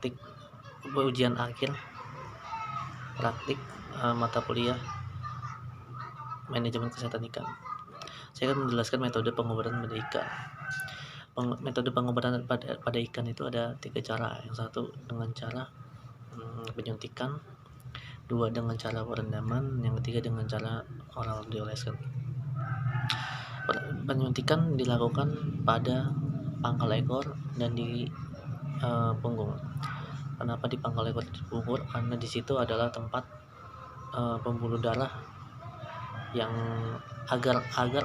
praktik ujian akhir praktik mata kuliah manajemen kesehatan ikan. Saya akan menjelaskan metode pengobatan pada ikan. Metode pengobatan pada ikan itu ada 3 cara. Yang satu dengan cara penyuntikan, 2 dengan cara perendaman, yang ketiga dengan cara oral dioleskan. Penyuntikan dilakukan pada pangkal ekor dan di punggung. Kenapa di pangkal ekor di punggung? Karena di situ adalah tempat pembuluh darah yang agar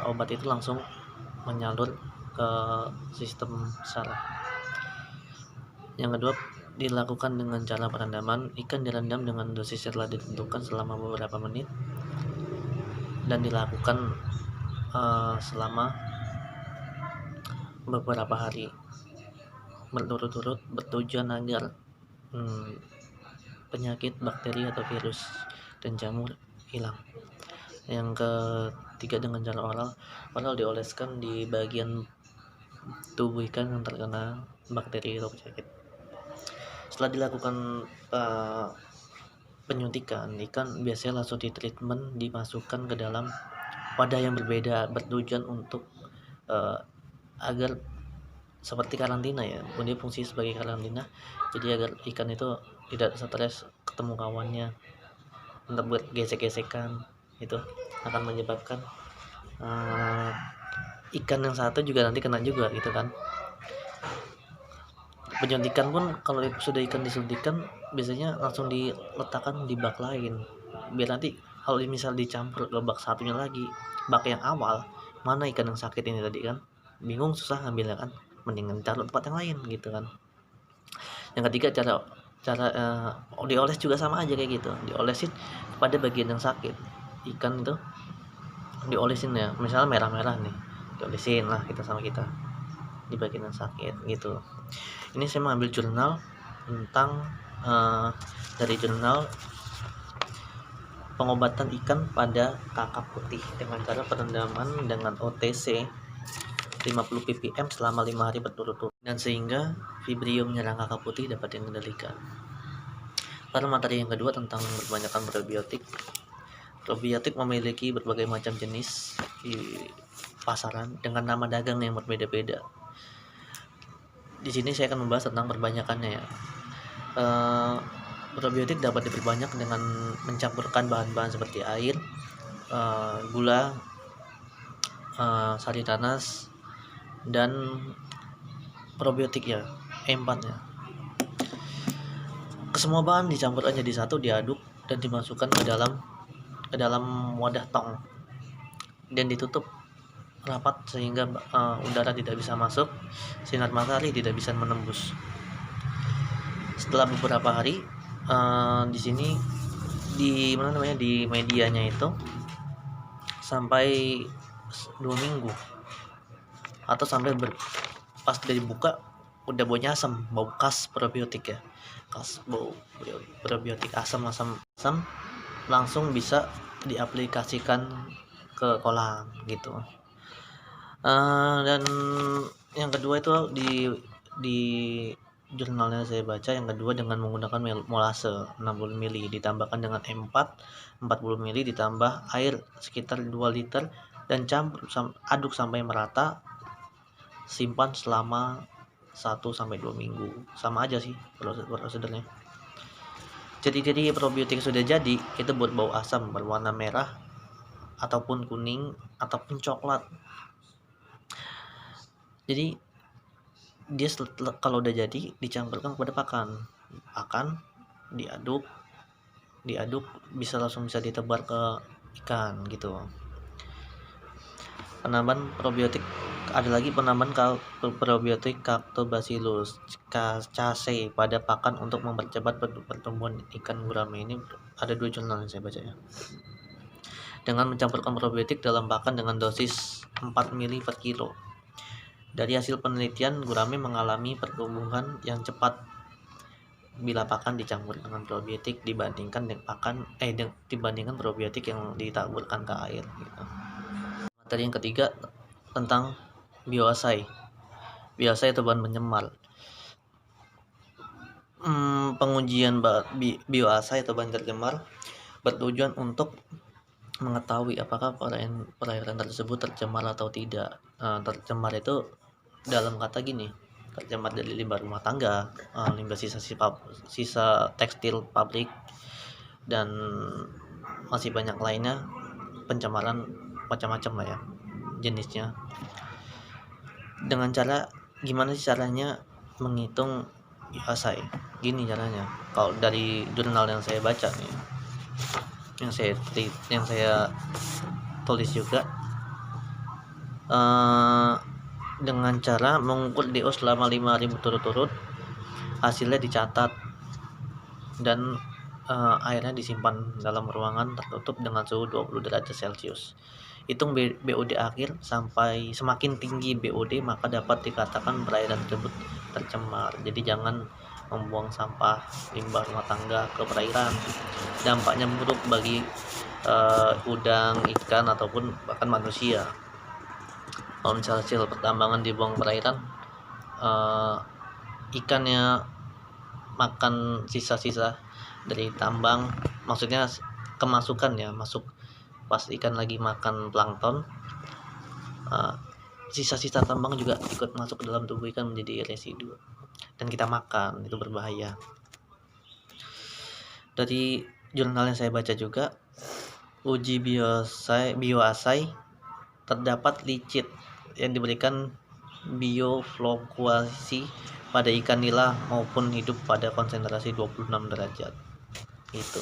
obat itu langsung menyalur ke sistem saraf. Yang kedua dilakukan dengan cara perendaman. Ikan direndam dengan dosis yang telah ditentukan selama beberapa menit dan dilakukan selama beberapa hari berturut-turut, bertujuan agar penyakit, bakteri atau virus dan jamur hilang. Yang ketiga dengan cara oral dioleskan di bagian tubuh ikan yang terkena bakteri atau penyakit. Setelah dilakukan penyuntikan, ikan biasanya langsung ditreatment, dimasukkan ke dalam wadah yang berbeda, bertujuan untuk agar seperti karantina ya, punya fungsi sebagai karantina. Jadi agar ikan itu tidak stres ketemu kawannya, untuk bergesek-gesekan, itu akan menyebabkan ikan yang satu juga nanti kena juga gitu kan. Penyuntikan pun kalau sudah ikan disuntikan biasanya langsung diletakkan di bak lain, biar nanti kalau misal dicampur ke bak satunya lagi, bak yang awal, mana ikan yang sakit ini tadi kan, bingung, susah ngambilnya kan, mendingan taruh tempat yang lain gitu kan. Yang ketiga cara dioles juga sama aja kayak gitu, diolesin pada bagian yang sakit ikan itu, diolesin ya, misalnya merah-merah nih, diolesin lah kita sama kita di bagian yang sakit gitu. Ini saya mengambil jurnal tentang dari jurnal pengobatan ikan pada kakap putih dengan cara perendaman dengan OTC 50 ppm selama 5 hari berturut-turut, dan sehingga vibrio menyerang kakap putih dapat dikendalikan. Lalu materi yang kedua tentang kebanyakan probiotik. Probiotik memiliki berbagai macam jenis di pasaran dengan nama dagang yang berbeda-beda. Di sini saya akan membahas tentang perbanyakannya ya. Probiotik dapat diperbanyak dengan mencampurkan bahan-bahan seperti air, gula, sari tanas, dan probiotik ya, E4 ya. Kesemua bahan dicampurkan jadi satu, diaduk dan dimasukkan ke dalam wadah tong dan ditutup rapat sehingga udara tidak bisa masuk, sinar matahari tidak bisa menembus. Setelah beberapa hari di sini di medianya itu sampai 2 minggu atau sampai pas dari buka udah baunya asam, bau khas probiotik ya, khas bau probiotik asam langsung bisa diaplikasikan ke kolam gitu. Dan yang kedua itu di jurnalnya saya baca, yang kedua dengan menggunakan molase 60 ml ditambahkan dengan M4 40 ml ditambah air sekitar 2 liter dan aduk sampai merata, simpan selama 1-2 minggu. Sama aja sih prosedurnya. Jadi probiotik sudah jadi itu buat bau asam berwarna merah ataupun kuning ataupun coklat. Jadi dia kalau udah jadi dicampurkan kepada pakan, diaduk bisa langsung bisa ditebar ke ikan gitu. Penambahan probiotik, ada lagi penambahan probiotik Lactobacillus casei pada pakan untuk mempercepat pertumbuhan ikan gurame. Ini ada 2 jurnal yang saya baca ya. Dengan mencampurkan probiotik dalam pakan dengan dosis 4 ml per kilo. Dari hasil penelitian, gurame mengalami pertumbuhan yang cepat bila pakan dicampur dengan probiotik dibandingkan probiotik yang ditaburkan ke air gitu. Materi yang ketiga tentang bioasai. Bioasai itu bahan penyemar. Pengujian bioassay atau bahan tercemar bertujuan untuk mengetahui apakah perairan tersebut tercemar atau tidak. Tercemar itu dalam kata gini, tercemar dari limbah rumah tangga, limbah sisa tekstil pabrik, dan masih banyak lainnya, pencemaran macam-macam lah ya jenisnya. Dengan cara gimana sih caranya menghitung bioassay? Gini caranya, kalau dari jurnal yang saya baca nih, yang saya tulis juga, dengan cara mengukur DO selama 5 hari berturut-turut, hasilnya dicatat dan airnya disimpan dalam ruangan tertutup dengan suhu 20 derajat Celcius. Hitung BOD akhir, sampai semakin tinggi BOD maka dapat dikatakan perairan tersebut tercemar. Jadi jangan membuang sampah limbah rumah tangga ke perairan. Dampaknya buruk bagi udang, ikan, ataupun bahkan manusia. Kalau misalnya hasil pertambangan dibuang ke perairan, ikannya makan sisa-sisa dari tambang, maksudnya kemasukan ya, masuk pas ikan lagi makan plankton, sisa-sisa tambang juga ikut masuk ke dalam tubuh ikan menjadi residu dan kita makan, itu berbahaya. Dari jurnal yang saya baca juga, uji bioassay terdapat licit yang diberikan biofluktuasi pada ikan nila maupun hidup pada konsentrasi 26 derajat. Itu.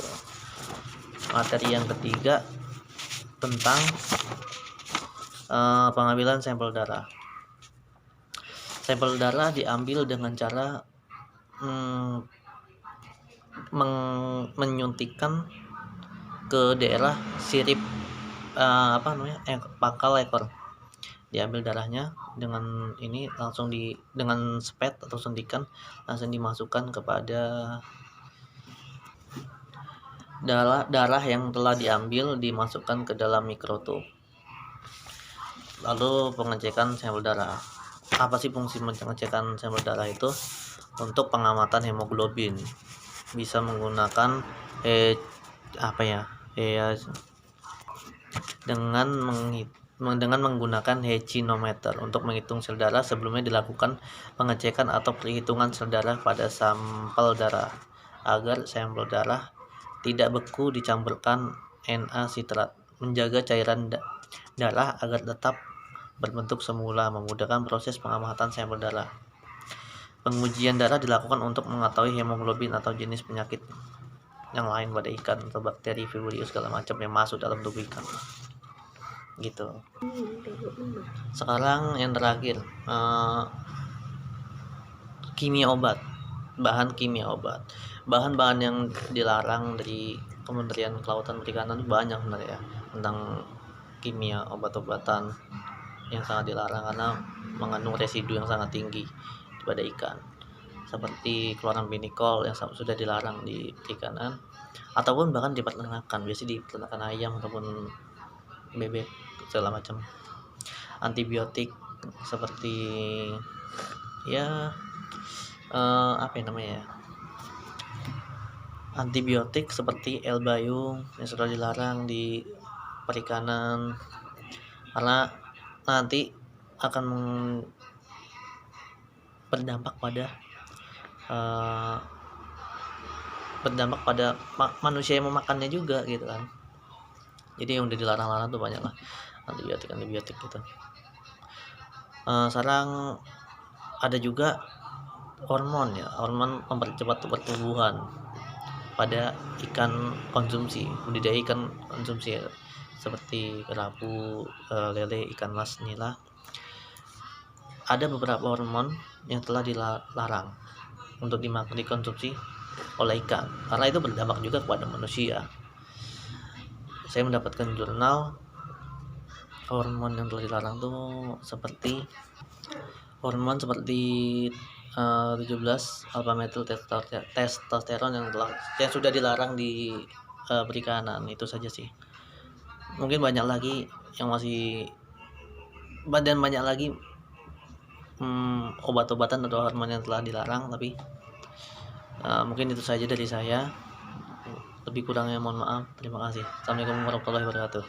Materi yang ketiga tentang pengambilan sampel darah. Sampel darah diambil dengan cara menyuntikkan ke daerah sirip pangkal ekor. Diambil darahnya dengan ini langsung dengan spet atau suntikan, langsung dimasukkan kepada darah yang telah diambil, dimasukkan ke dalam mikrotube. Lalu pengecekan sampel darah. Apa sih fungsi pengecekan sampel darah itu? Untuk pengamatan hemoglobin. Bisa menggunakan dengan menggunakan hechinometer untuk menghitung sel darah. Sebelumnya dilakukan pengecekan atau perhitungan sel darah pada sampel darah. Agar sampel darah tidak beku, dicampurkan Na-sitrat, menjaga cairan darah agar tetap berbentuk semula, memudahkan proses pengamatan sampel darah. Pengujian darah dilakukan untuk mengetahui hemoglobin atau jenis penyakit yang lain pada ikan atau bakteri, vibrio segala macam yang masuk dalam tubuh ikan. Gitu. Sekarang yang terakhir, kimia obat, bahan kimia obat. Bahan-bahan yang dilarang dari Kementerian Kelautan Perikanan itu banyak sebenarnya ya, tentang kimia obat-obatan yang sangat dilarang karena mengandung residu yang sangat tinggi pada ikan, seperti chloramphenicol yang sudah dilarang di perikanan ataupun bahkan di peternakan, biasanya di peternakan ayam ataupun bebek segala macam. Antibiotik seperti antibiotik seperti L-Biome yang sudah dilarang di perikanan karena nanti akan berdampak pada manusia yang memakannya juga gitu kan. Jadi yang udah dilarang-larang tuh banyak lah antibiotik gitu. Sekarang ada juga hormon mempercepat pertumbuhan pada ikan konsumsi, budidaya ikan konsumsi seperti kerapu, lele, ikan mas, nila. Ada beberapa hormon yang telah dilarang untuk dikonsumsi oleh ikan karena itu berdampak juga kepada manusia. Saya mendapatkan jurnal hormon yang telah dilarang tuh seperti 17 alpha methyl testosteron yang sudah dilarang di perikanan. Itu saja sih. Mungkin banyak lagi yang masih banyak lagi obat-obatan atau hormon yang telah dilarang, tapi Mungkin itu saja dari saya, lebih kurangnya mohon maaf. Terima kasih. Assalamualaikum warahmatullahi wabarakatuh.